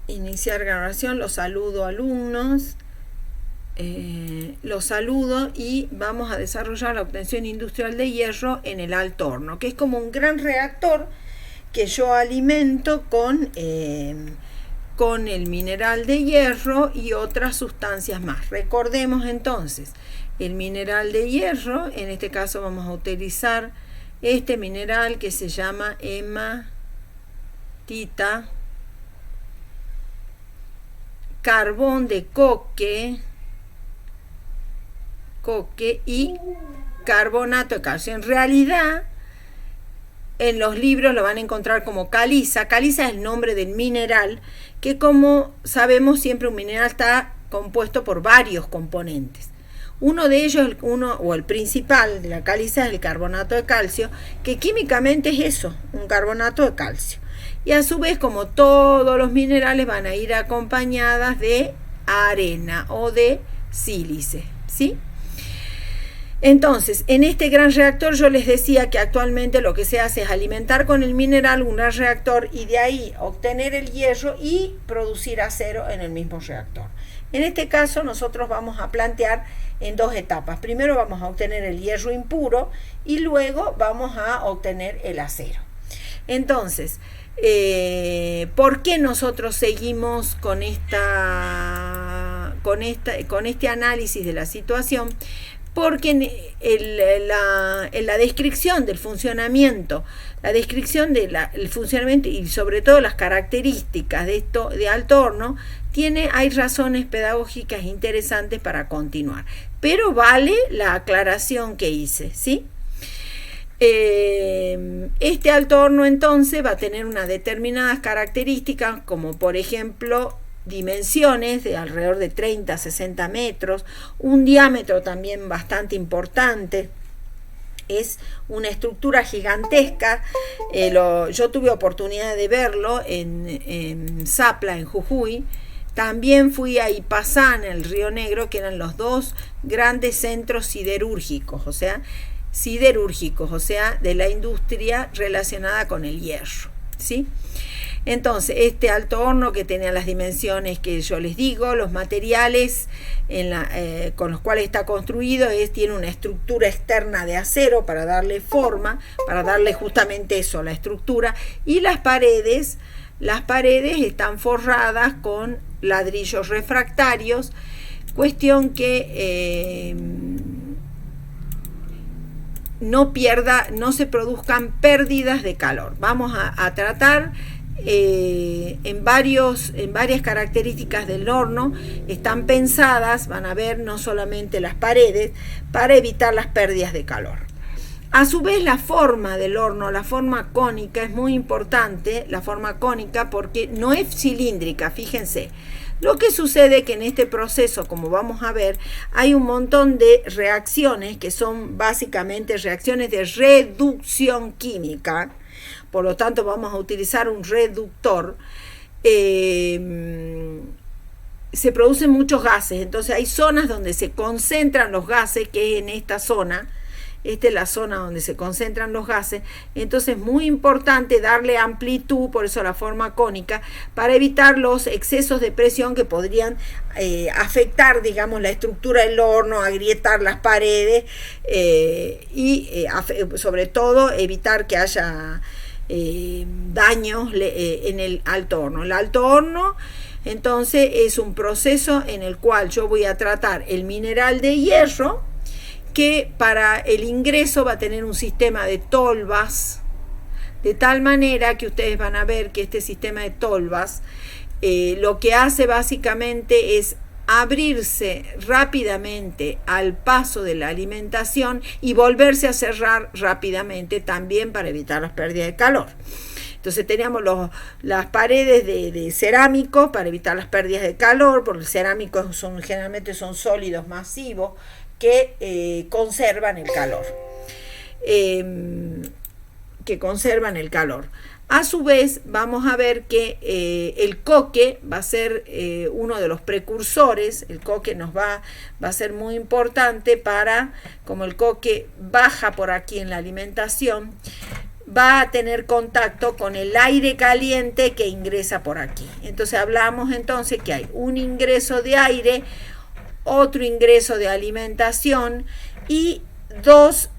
iniciar grabación. Los saludo, alumnos. Los saludo y vamos a desarrollar la obtención industrial de hierro en el alto horno, que es como un gran reactor que yo alimento con el mineral de hierro y otras sustancias más. Recordemos entonces, el mineral de hierro, en este caso vamos a utilizar este mineral que se llama hematita, carbón de coque y carbonato de calcio. En realidad, en los libros lo van a encontrar como caliza. Caliza es el nombre del mineral, que como sabemos siempre un mineral está compuesto por varios componentes. Uno de ellos, el principal de la caliza, es el carbonato de calcio, que químicamente es eso, un carbonato de calcio. Y a su vez, como todos los minerales, van a ir acompañadas de arena o de sílice, ¿sí? Entonces, en este gran reactor yo les decía que actualmente lo que se hace es alimentar con el mineral un gran reactor y de ahí obtener el hierro y producir acero en el mismo reactor. En este caso nosotros vamos a plantear en dos etapas. Primero vamos a obtener el hierro impuro y luego vamos a obtener el acero. Entonces, ¿por qué nosotros seguimos con este análisis de la situación? Porque en la descripción del funcionamiento, el funcionamiento y sobre todo las características de esto de alto horno, hay razones pedagógicas interesantes para continuar. Pero vale la aclaración que hice, ¿sí? Este alto horno entonces va a tener unas determinadas características, como por ejemplo dimensiones de alrededor de 30 a 60 metros, un diámetro también bastante importante, es una estructura gigantesca. Yo tuve oportunidad de verlo en Zapla, en Jujuy. También fui a Ipazá, en el Río Negro, que eran los dos grandes centros siderúrgicos, o sea, de la industria relacionada con el hierro, ¿sí? Entonces, este alto horno, que tenía las dimensiones que yo les digo, los materiales con los cuales está construido, tiene una estructura externa de acero para darle forma, para darle justamente eso, la estructura, y las paredes están forradas con ladrillos refractarios, cuestión que no se produzcan pérdidas de calor. Vamos a tratar en varias características del horno, están pensadas, van a ver, no solamente las paredes, para evitar las pérdidas de calor. A su vez, la forma del horno, la forma cónica, es muy importante, la forma cónica, porque no es cilíndrica, fíjense. Lo que sucede es que en este proceso, como vamos a ver, hay un montón de reacciones que son básicamente reacciones de reducción química. Por lo tanto, vamos a utilizar un reductor. Se producen muchos gases, entonces hay zonas donde se concentran los gases, que es en esta zona. Esta es la zona donde se concentran los gases. Entonces es muy importante darle amplitud, por eso la forma cónica, para evitar los excesos de presión que podrían afectar, digamos, la estructura del horno, agrietar las paredes y sobre todo evitar que haya daños en el alto horno. El alto horno entonces es un proceso en el cual yo voy a tratar el mineral de hierro, que para el ingreso va a tener un sistema de tolvas, de tal manera que ustedes van a ver que este sistema de tolvas lo que hace básicamente es abrirse rápidamente al paso de la alimentación y volverse a cerrar rápidamente, también para evitar las pérdidas de calor. Entonces teníamos las paredes de cerámico para evitar las pérdidas de calor, porque el cerámico generalmente son sólidos masivos que conservan el calor. A su vez, vamos a ver que el coque va a ser uno de los precursores. El coque va a ser muy importante como el coque baja por aquí en la alimentación, va a tener contacto con el aire caliente que ingresa por aquí. Entonces hablamos entonces que hay un ingreso de aire, otro ingreso de alimentación y dos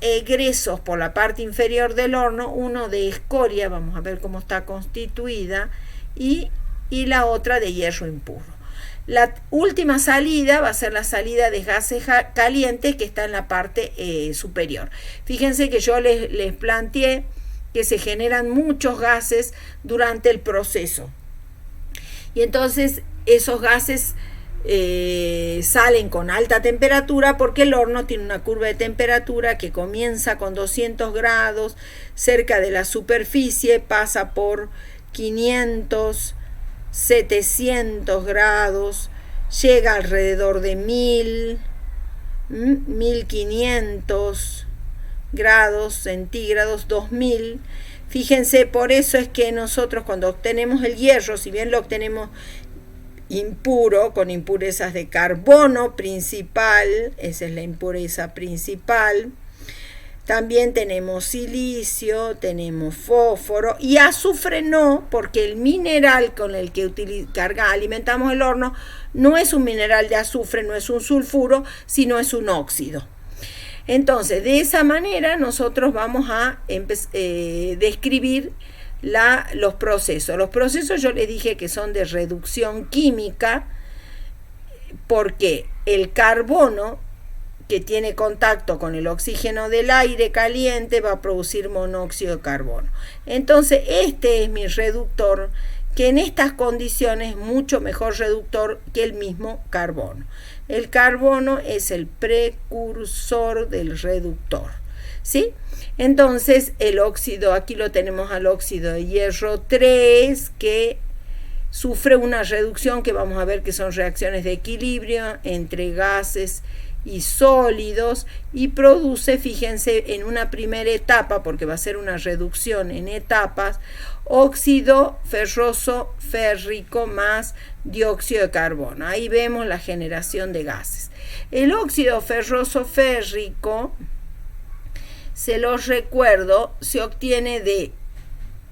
egresos por la parte inferior del horno, uno de escoria, vamos a ver cómo está constituida, y la otra de hierro impuro. La última salida va a ser la salida de gases calientes que está en la parte superior. Fíjense que yo les planteé que se generan muchos gases durante el proceso. Y entonces esos gases salen con alta temperatura porque el horno tiene una curva de temperatura que comienza con 200 grados cerca de la superficie, pasa por 500, 700 grados, llega alrededor de 1000, 1500 grados centígrados, 2000. Fíjense, por eso es que nosotros cuando obtenemos el hierro, si bien lo obtenemos impuro, con impurezas de carbono principal, esa es la impureza principal, también tenemos silicio, tenemos fósforo y azufre no, porque el mineral con el que alimentamos el horno no es un mineral de azufre, no es un sulfuro, sino es un óxido. Entonces, de esa manera nosotros vamos a describir los procesos. Los procesos yo les dije que son de reducción química, porque el carbono que tiene contacto con el oxígeno del aire caliente va a producir monóxido de carbono. Entonces este es mi reductor, que en estas condiciones es mucho mejor reductor que el mismo carbono. El carbono es el precursor del reductor, ¿sí? Entonces el óxido, aquí lo tenemos al óxido de hierro 3, que sufre una reducción que vamos a ver que son reacciones de equilibrio entre gases y sólidos, y produce, fíjense, en una primera etapa, porque va a ser una reducción en etapas, óxido ferroso férrico más dióxido de carbono. Ahí vemos la generación de gases. El óxido ferroso férrico, se los recuerdo, se obtiene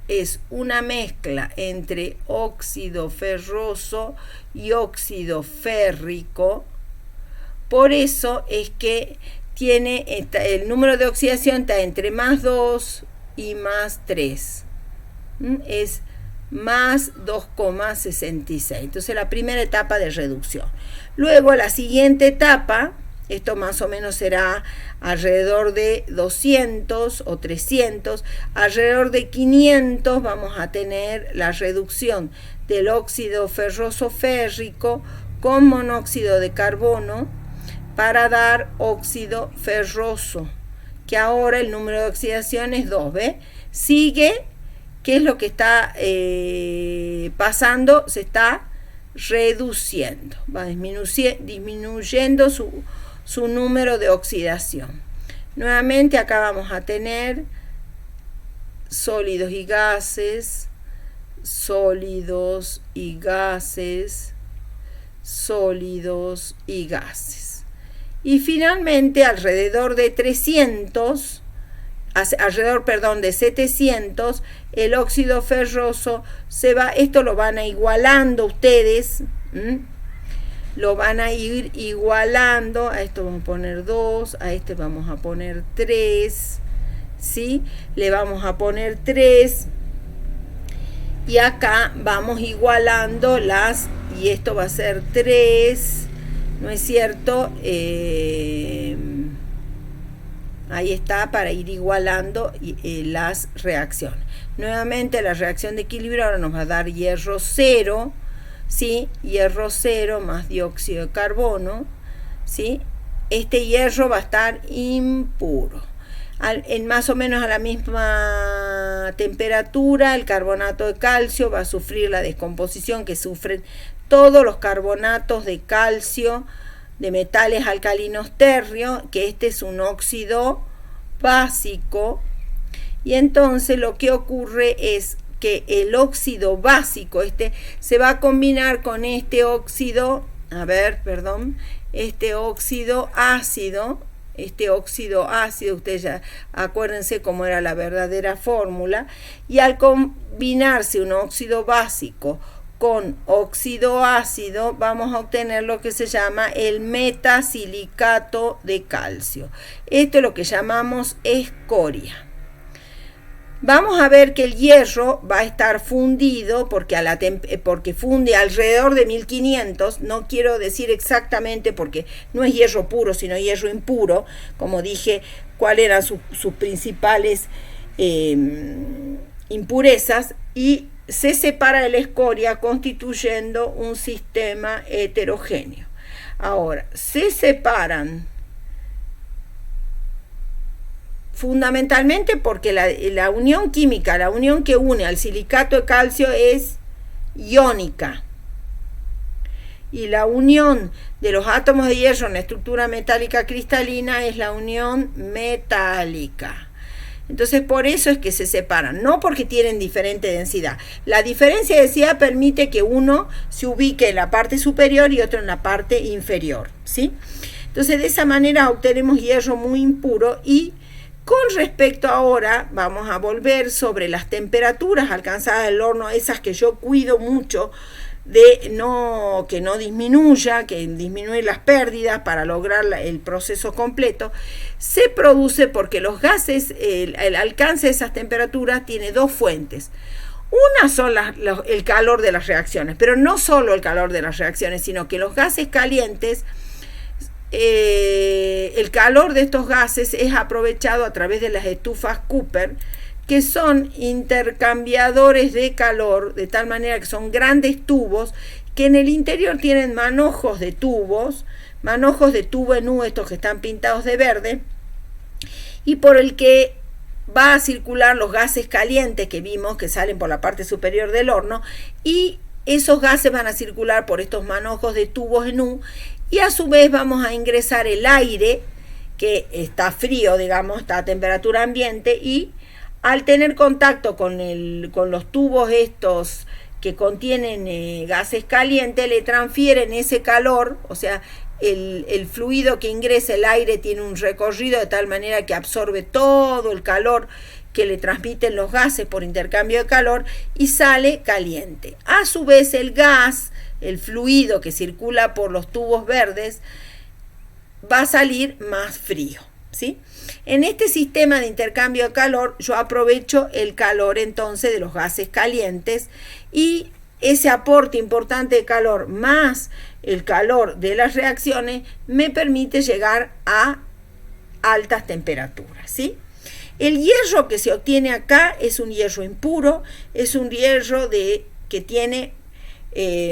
es una mezcla entre óxido ferroso y óxido férrico. Por eso es que tiene el número de oxidación está entre más 2 y más 3. Es más 2,66. Entonces la primera etapa de reducción. Luego la siguiente etapa, esto más o menos será alrededor de 200 o 300, alrededor de 500 vamos a tener la reducción del óxido ferroso férrico con monóxido de carbono para dar óxido ferroso, que ahora el número de oxidación es 2, ¿ve? Sigue, ¿qué es lo que está pasando? Se está reduciendo, va disminuyendo su número de oxidación. Nuevamente acá vamos a tener sólidos y gases, sólidos y gases, sólidos y gases. Y finalmente alrededor de 700, el óxido ferroso se va, esto lo van a igualando ustedes, lo van a ir igualando, a esto vamos a poner 2, a este vamos a poner 3, ¿sí? Le vamos a poner 3 y acá vamos igualando y esto va a ser 3, ¿no es cierto? Ahí está, para ir igualando las reacciones. Nuevamente la reacción de equilibrio ahora nos va a dar hierro 0, ¿sí? Hierro 0 más dióxido de carbono, ¿sí? Este hierro va a estar impuro. En más o menos a la misma temperatura, el carbonato de calcio va a sufrir la descomposición que sufren todos los carbonatos de calcio de metales alcalinos tercios, que este es un óxido básico, y entonces lo que ocurre es que el óxido básico se va a combinar con este óxido, este óxido ácido, este óxido ácido, ustedes ya acuérdense cómo era la verdadera fórmula, y al combinarse un óxido básico con óxido ácido vamos a obtener lo que se llama el metasilicato de calcio. Esto es lo que llamamos escoria. Vamos a ver que el hierro va a estar fundido porque funde alrededor de 1500, no quiero decir exactamente porque no es hierro puro, sino hierro impuro, como dije, cuáles eran sus principales impurezas, y se separa de la escoria constituyendo un sistema heterogéneo. Ahora, se separan fundamentalmente porque la unión química, la unión que une al silicato de calcio es iónica. Y la unión de los átomos de hierro en la estructura metálica cristalina es la unión metálica. Entonces, por eso es que se separan, no porque tienen diferente densidad. La diferencia de densidad permite que uno se ubique en la parte superior y otro en la parte inferior, ¿sí? Entonces, de esa manera obtenemos hierro muy impuro. Y con respecto ahora, vamos a volver sobre las temperaturas alcanzadas del horno, esas que yo cuido mucho de que no disminuya, que disminuir las pérdidas para lograr el proceso completo. Se produce porque los gases, el alcance de esas temperaturas tiene dos fuentes. Una son el calor de las reacciones, pero no solo el calor de las reacciones, sino que los gases calientes, el calor de estos gases es aprovechado a través de las estufas Cooper, que son intercambiadores de calor, de tal manera que son grandes tubos que en el interior tienen manojos de tubo en U, estos que están pintados de verde, y por el que va a circular los gases calientes que vimos que salen por la parte superior del horno, y esos gases van a circular por estos manojos de tubos en U, y a su vez vamos a ingresar el aire que está frío, digamos, está a temperatura ambiente, y al tener contacto con los tubos estos que contienen gases calientes, le transfieren ese calor, o sea, el fluido que ingresa el aire tiene un recorrido de tal manera que absorbe todo el calor que le transmiten los gases por intercambio de calor y sale caliente. A su vez, el gas, el fluido que circula por los tubos verdes, va a salir más frío, ¿sí? En este sistema de intercambio de calor, yo aprovecho el calor entonces de los gases calientes, y ese aporte importante de calor más el calor de las reacciones me permite llegar a altas temperaturas, ¿sí? El hierro que se obtiene acá es un hierro impuro, es un hierro que tiene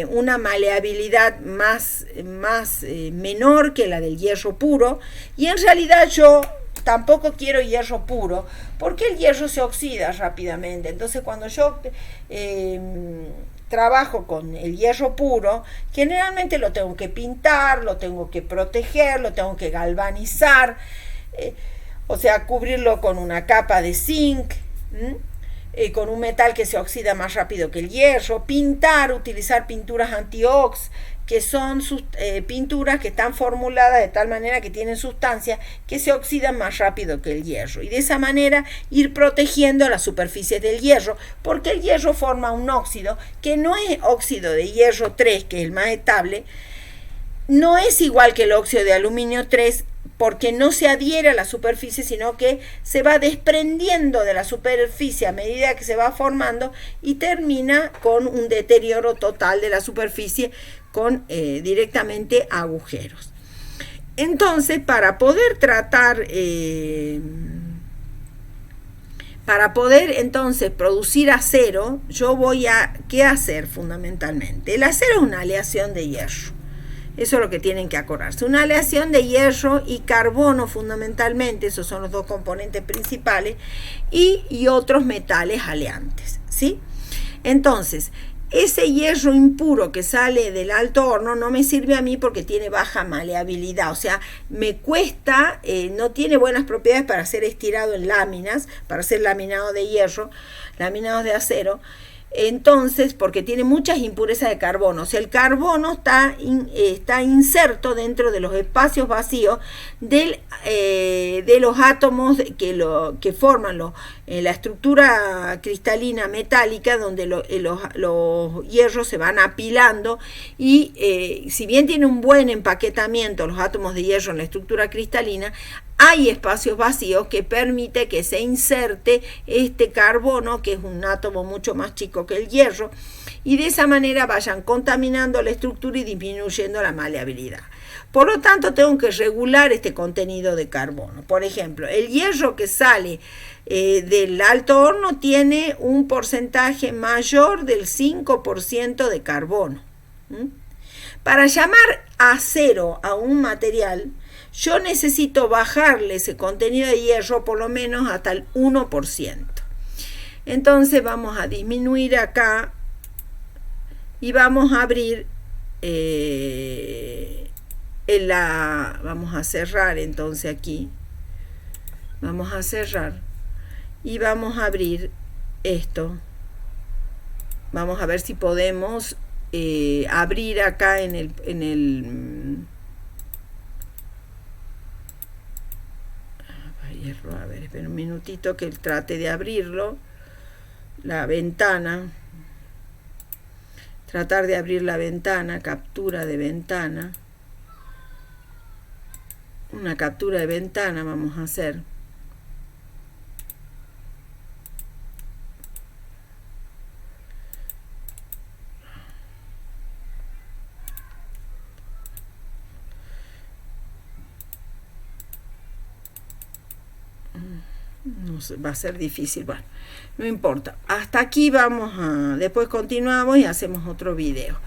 una maleabilidad menor que la del hierro puro, y en realidad yo tampoco quiero hierro puro porque el hierro se oxida rápidamente. Entonces, cuando yo trabajo con el hierro puro, generalmente lo tengo que pintar, lo tengo que proteger, lo tengo que galvanizar, o sea, cubrirlo con una capa de zinc, con un metal que se oxida más rápido que el hierro, pintar, utilizar pinturas anti-ox, que son pinturas que están formuladas de tal manera que tienen sustancias que se oxidan más rápido que el hierro, y de esa manera ir protegiendo las superficies del hierro, porque el hierro forma un óxido que no es óxido de hierro 3, que es el más estable, no es igual que el óxido de aluminio 3, porque no se adhiere a la superficie, sino que se va desprendiendo de la superficie a medida que se va formando y termina con un deterioro total de la superficie con directamente agujeros. Entonces, para poder entonces producir acero, yo voy a ¿qué hacer fundamentalmente? El acero es una aleación de hierro. Eso es lo que tienen que acordarse. Una aleación de hierro y carbono fundamentalmente, esos son los dos componentes principales, y otros metales aleantes, ¿sí? Entonces, ese hierro impuro que sale del alto horno no me sirve a mí porque tiene baja maleabilidad, o sea, me cuesta, no tiene buenas propiedades para ser estirado en láminas, para ser laminado de hierro, laminados de acero. Entonces, porque tiene muchas impurezas de carbono. O sea, el carbono está inserto dentro de los espacios vacíos de los átomos que forman la estructura cristalina metálica, donde los hierros se van apilando y si bien tiene un buen empaquetamiento los átomos de hierro en la estructura cristalina, hay espacios vacíos que permite que se inserte este carbono, que es un átomo mucho más chico que el hierro, y de esa manera vayan contaminando la estructura y disminuyendo la maleabilidad. Por lo tanto, tengo que regular este contenido de carbono. Por ejemplo, el hierro que sale del alto horno tiene un porcentaje mayor del 5% de carbono. Para llamar a cero a un material, yo necesito bajarle ese contenido de hierro por lo menos hasta el 1%. Entonces vamos a disminuir acá y vamos a abrir vamos a cerrar entonces aquí. Vamos a cerrar y vamos a abrir esto. Vamos a ver si podemos abrir acá en el a ver, espera un minutito que trate de abrirlo, la ventana, tratar de abrir la ventana, captura de ventana, una captura de ventana vamos a hacer. No sé, va a ser difícil, bueno, no importa. Hasta aquí después continuamos y hacemos otro video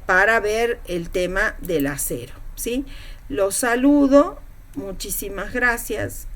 para ver el tema del acero, ¿sí? Los saludo, muchísimas gracias.